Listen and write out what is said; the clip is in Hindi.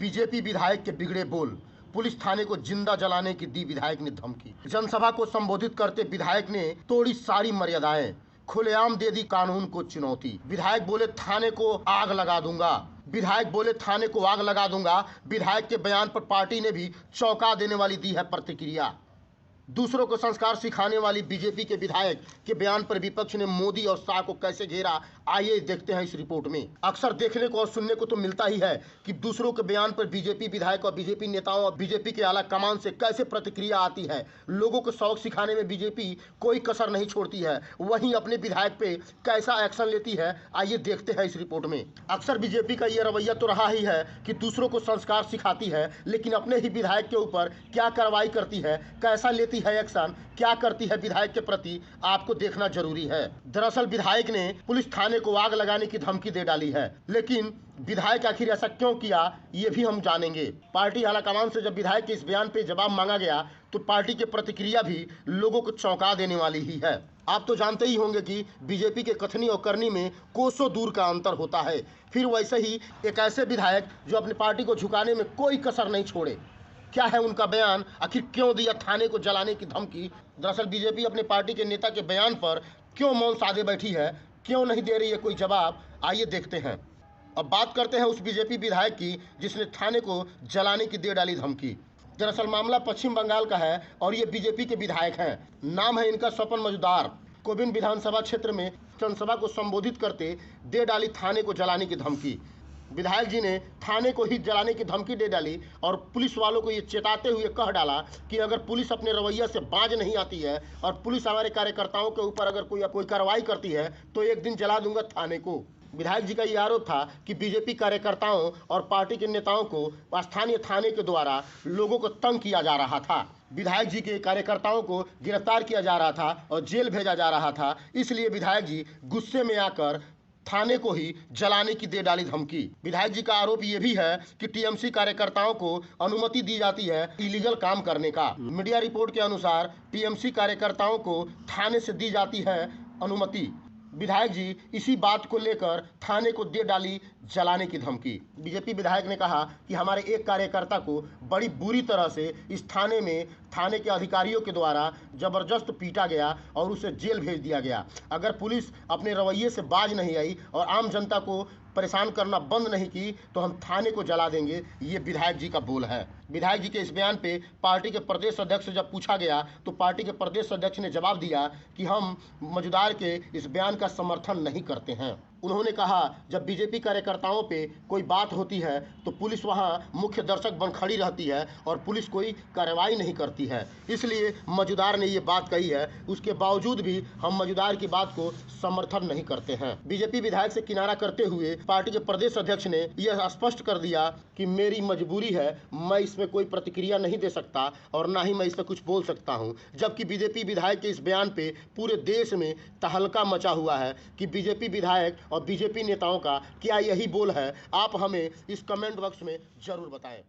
बीजेपी विधायक के बिगड़े बोल, पुलिस थाने को जिंदा जलाने की दी विधायक ने धमकी। जनसभा को संबोधित करते विधायक ने तोड़ी सारी मर्यादाएं, खुलेआम दे दी कानून को चुनौती। विधायक बोले थाने को आग लगा दूंगा। विधायक बोले थाने को आग लगा दूंगा। विधायक के बयान पर पार्टी ने भी चौंका देने वाली दी है प्रतिक्रिया। दूसरों को संस्कार सिखाने वाली बीजेपी के विधायक के बयान पर विपक्ष ने मोदी और शाह को कैसे घेरा, आइए देखते हैं इस रिपोर्ट में। अक्सर देखने को और सुनने को तो मिलता ही है कि दूसरों के बयान पर बीजेपी विधायक और बीजेपी नेताओं और बीजेपी के आला कमान से कैसे प्रतिक्रिया आती है। लोगों को सबक सिखाने में बीजेपी कोई कसर नहीं छोड़ती है, वहीं अपने विधायक पे कैसा एक्शन लेती है, आइए देखते हैं इस रिपोर्ट में। अक्सर बीजेपी का ये रवैया तो रहा ही है कि दूसरों को संस्कार सिखाती है, लेकिन अपने ही विधायक के ऊपर क्या कार्रवाई करती है, कैसा लेती है एक्शन, क्या करती है विधायक के प्रति, आपको देखना जरूरी है। दरअसल विधायक ने पुलिस थाने को आग लगाने की धमकी दे डाली है, लेकिन विधायक आखिर ऐसा क्यों किया ये भी हम जानेंगे। पार्टी आलाकमान से जब विधायक के इस बयान पे जवाब मांगा गया तो पार्टी की प्रतिक्रिया भी लोगों को चौंका देने वाली ही है। आप तो जानते ही होंगे कि बीजेपी के कथनी और करनी में कोसों दूर का अंतर होता है। फिर वैसे ही एक ऐसे विधायक जो अपनी पार्टी को झुकाने में कोई कसर नहीं छोड़े। क्या है उनका बयान, आखिर क्यों दिया थाने को जलाने की धमकी। दरअसल बीजेपी अपने पार्टी के नेता के बयान पर क्यों मौन साधे बैठी है, क्यों नहीं दे रही है कोई जवाब, आइए देखते हैं। अब बात करते हैं उस बीजेपी विधायक की जिसने थाने को जलाने की दे डाली धमकी। दरअसल मामला पश्चिम बंगाल का है और ये बीजेपी के विधायक हैं। नाम है इनका स्वपन मजूमदार। कोबिन विधानसभा क्षेत्र में जनसभा को संबोधित करते दे डाली थाने को जलाने की धमकी। विधायक जी ने थाने को ही जलाने की धमकी दे डाली और पुलिस वालों को ये चेताते हुए कह डाला कि अगर पुलिस अपने रवैया से बाज नहीं आती है और पुलिस हमारे कार्यकर्ताओं के ऊपर अगर कोई कार्रवाई करती है तो एक दिन जला दूंगा थाने को। विधायक जी का ये आरोप था कि बीजेपी कार्यकर्ताओं और पार्टी के नेताओं को स्थानीय थाने के द्वारा लोगों को तंग किया जा रहा था। विधायक जी के कार्यकर्ताओं को गिरफ्तार किया जा रहा था और जेल भेजा जा रहा था। इसलिए विधायक जी गुस्से में आकर थाने को ही जलाने की दे डाली धमकी। विधायक जी का आरोप ये भी है कि टीएमसी कार्यकर्ताओं को अनुमति दी जाती है इलीगल काम करने का। मीडिया रिपोर्ट के अनुसार टीएमसी कार्यकर्ताओं को थाने से दी जाती है अनुमति। विधायक जी इसी बात को लेकर थाने को दे डाली जलाने की धमकी। बीजेपी विधायक ने कहा कि हमारे एक कार्यकर्ता को बड़ी बुरी तरह से इस थाने में थाने के अधिकारियों के द्वारा जबरदस्त पीटा गया और उसे जेल भेज दिया गया। अगर पुलिस अपने रवैये से बाज नहीं आई और आम जनता को परेशान करना बंद नहीं की तो हम थाने को जला देंगे, ये विधायक जी का बोल है। विधायक जी के इस बयान पे पार्टी के प्रदेश अध्यक्ष से जब पूछा गया तो पार्टी के प्रदेश अध्यक्ष ने जवाब दिया कि हम मजूमदार के इस बयान का समर्थन नहीं करते हैं। उन्होंने कहा जब बीजेपी कार्यकर्ताओं पे कोई बात होती है तो पुलिस वहां मुख्य दर्शक बन खड़ी रहती है और पुलिस कोई कार्रवाई नहीं करती है, इसलिए मजूमदार ने ये बात कही है। उसके बावजूद भी हम मजूमदार की बात को समर्थन नहीं करते हैं। बीजेपी विधायक से किनारा करते हुए पार्टी के प्रदेश अध्यक्ष ने यह स्पष्ट कर दिया कि मेरी मजबूरी है, मैं इसमें कोई प्रतिक्रिया नहीं दे सकता और ना ही मैं इस पर कुछ बोल सकता हूं। जबकि बीजेपी विधायक के इस बयान पे पूरे देश में तहलका मचा हुआ है कि बीजेपी विधायक और बीजेपी नेताओं का क्या यही बोल है। आप हमें इस कमेंट बॉक्स में जरूर बताएं।